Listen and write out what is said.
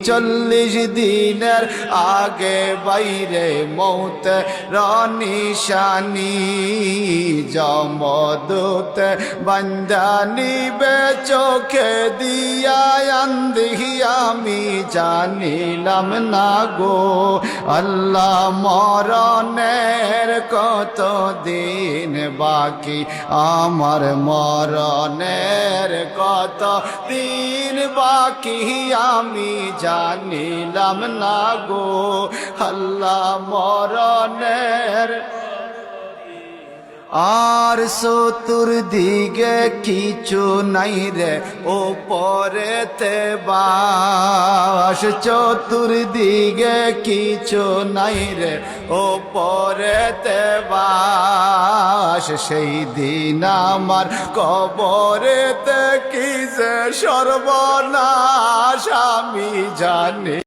40 দিনের আগে বাইরে মৌত নিশানি জমদূত বান্দানি বে চোখে দিয়া আন্দিহি আমি জানিলাম না গো আল্লাহ মরণের কত দিন বাকি আমার মরণের কত দিন বাকি আমি জানিলাম না গো আল্লাহ মরণের আর চতুর্দিকে কিছু নাই রে ওপরেতে বাস চতুর্দিকে কিছু নাই রে ওপরেতে বাস সেই দিন আমার কবরেতে কি যে সর্বনাশ আমি জানি।